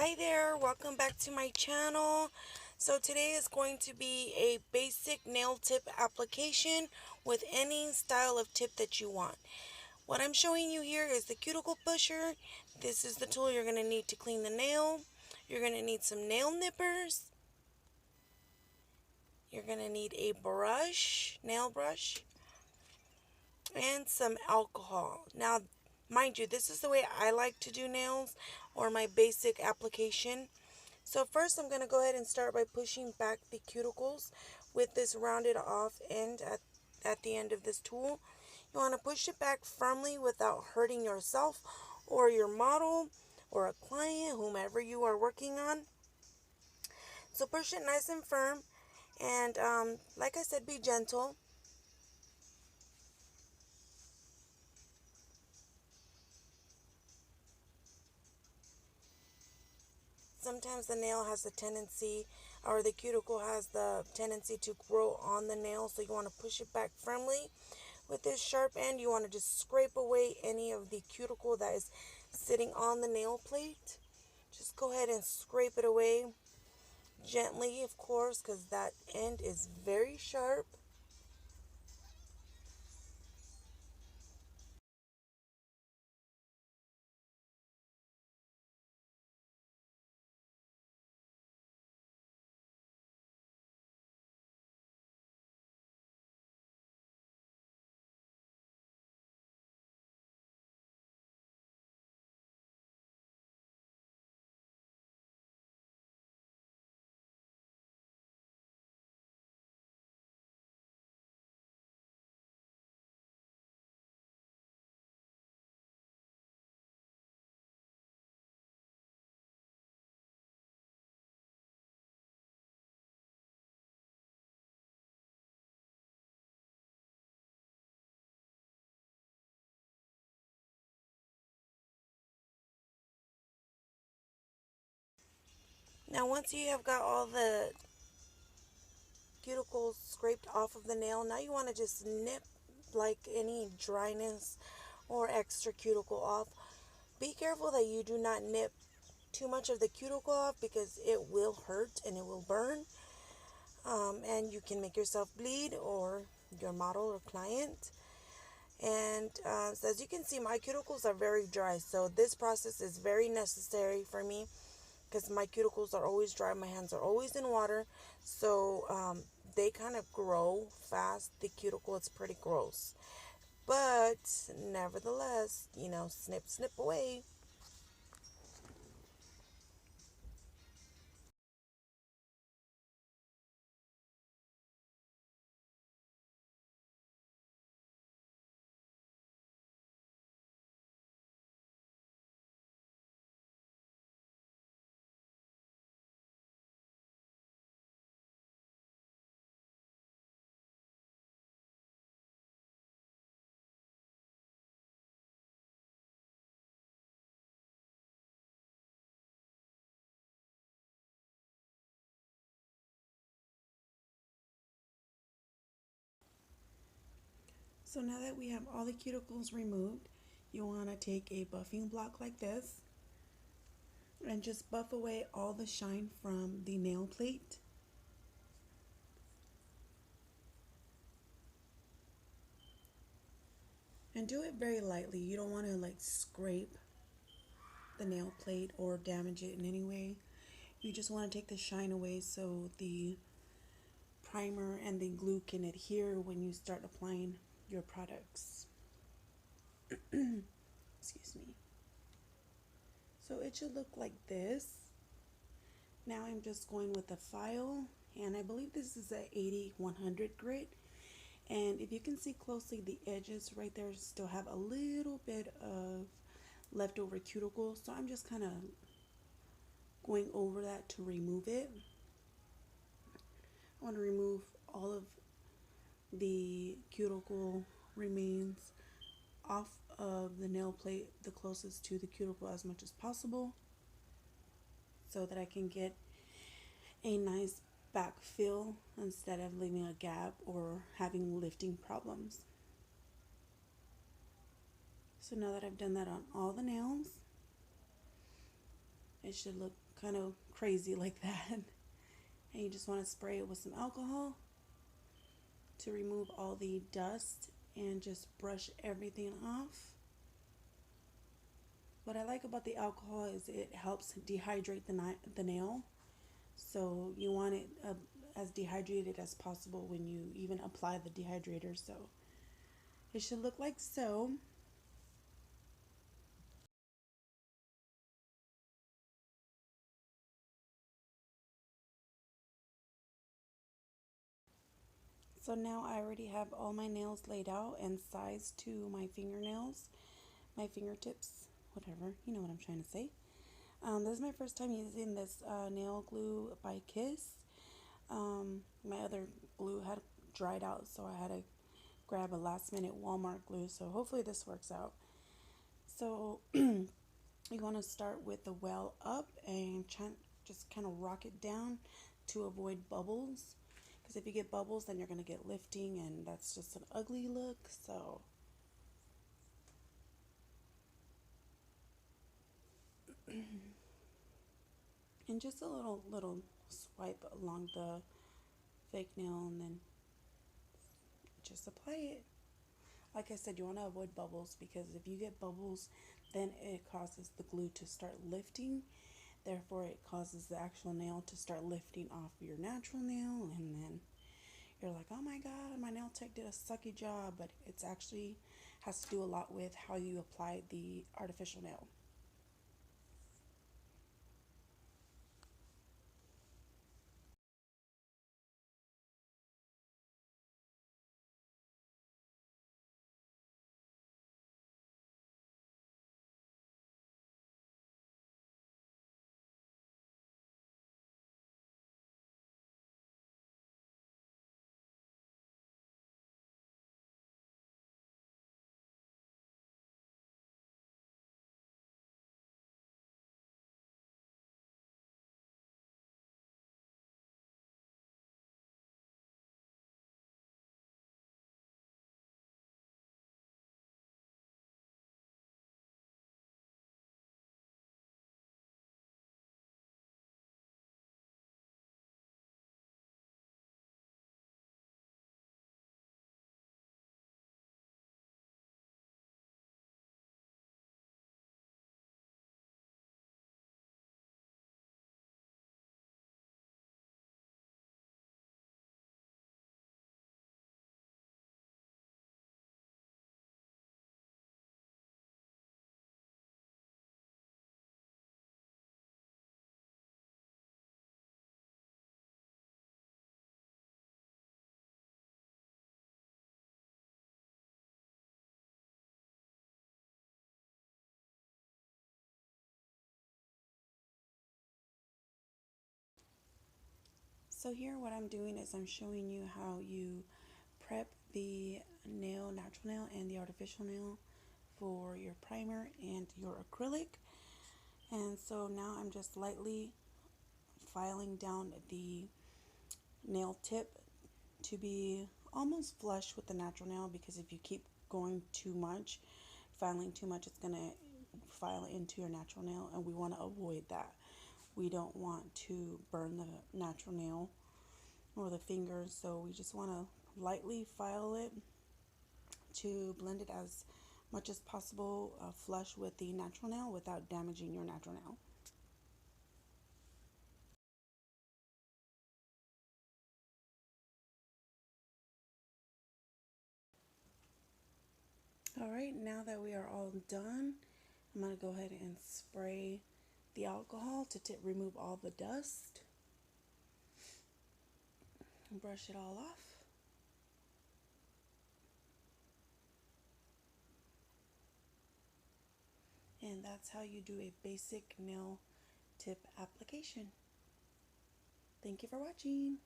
Hi there, welcome back to my channel. So today is going to be a basic nail tip application with any style of tip that you want. What I'm showing you here is the cuticle pusher. This is the tool you're going to need to clean the nail. You're going to need some nail nippers. You're going to need a brush, nail brush, and some alcohol. Now, mind you, this is the way I like to do nails, or my basic application. So first I'm going to go ahead and start by pushing back the cuticles with this rounded off end at the end of this tool. You want to push it back firmly without hurting yourself or your model or a client, whomever you are working on. So push it nice and firm, and like I said, be gentle. Sometimes the nail has the tendency, or the cuticle has the tendency to grow on the nail, so you want to push it back firmly. With this sharp end, you want to just scrape away any of the cuticle that is sitting on the nail plate. Just go ahead and scrape it away gently, of course, because that end is very sharp. Now once you have got all the cuticles scraped off of the nail, now you want to just nip like any dryness or extra cuticle off. Be careful that you do not nip too much of the cuticle off, because it will hurt and it will burn, and you can make yourself bleed or your model or client. And so as you can see, my cuticles are very dry, so this process is very necessary for me because my cuticles are always dry, my hands are always in water, so they kind of grow fast. The cuticle is pretty gross, but nevertheless, snip snip away. So now that we have all the cuticles removed, you want to take a buffing block like this and just buff away all the shine from the nail plate. And do it very lightly. You don't want to like scrape the nail plate or damage it in any way. You just want to take the shine away so the primer and the glue can adhere when you start applying your products. Excuse me. So it should look like this. Now I'm just going with a file, and I believe this is a 80-100 grit. And if you can see closely, the edges right there still have a little bit of leftover cuticle, so I'm just kind of going over that to remove it. I want to remove all of the cuticle remains off of the nail plate the closest to the cuticle as much as possible, so that I can get a nice back fill instead of leaving a gap or having lifting problems. So now that I've done that on all the nails, It should look kind of crazy like that. And you just want to spray it with some alcohol to remove all the dust and just brush everything off. What I like about the alcohol is it helps dehydrate the nail. So you want it as dehydrated as possible when you even apply the dehydrator. So it should look like so. So now I already have all my nails laid out and sized to my fingernails, my fingertips, whatever, you know what I'm trying to say. This is my first time using this nail glue by Kiss. My other glue had dried out, so I had to grab a last minute Walmart glue. So hopefully this works out. So you want to start with the well up and just kind of rock it down to avoid bubbles. Because if you get bubbles, then you're going to get lifting, and that's just an ugly look. So and just a little swipe along the fake nail, and then just apply it. Like I said, you want to avoid bubbles because if you get bubbles, then it causes the glue to start lifting. Therefore, it causes the actual nail to start lifting off your natural nail, and then you're like, oh my god, my nail tech did a sucky job. But it's actually has to do a lot with how you apply the artificial nail. So here what I'm doing is I'm showing you how you prep the natural nail and the artificial nail for your primer and your acrylic. And so now I'm just lightly filing down the nail tip to be almost flush with the natural nail, because if you keep going too much, filing too much, it's going to file into your natural nail, and we want to avoid that. We don't want to burn the natural nail or the fingers, so we just want to lightly file it to blend it as much as possible flush with the natural nail without damaging your natural nail. Alright, now that we are all done, I'm going to go ahead and spray the alcohol to remove all the dust. Brush it all off. And that's how you do a basic nail tip application. Thank you for watching.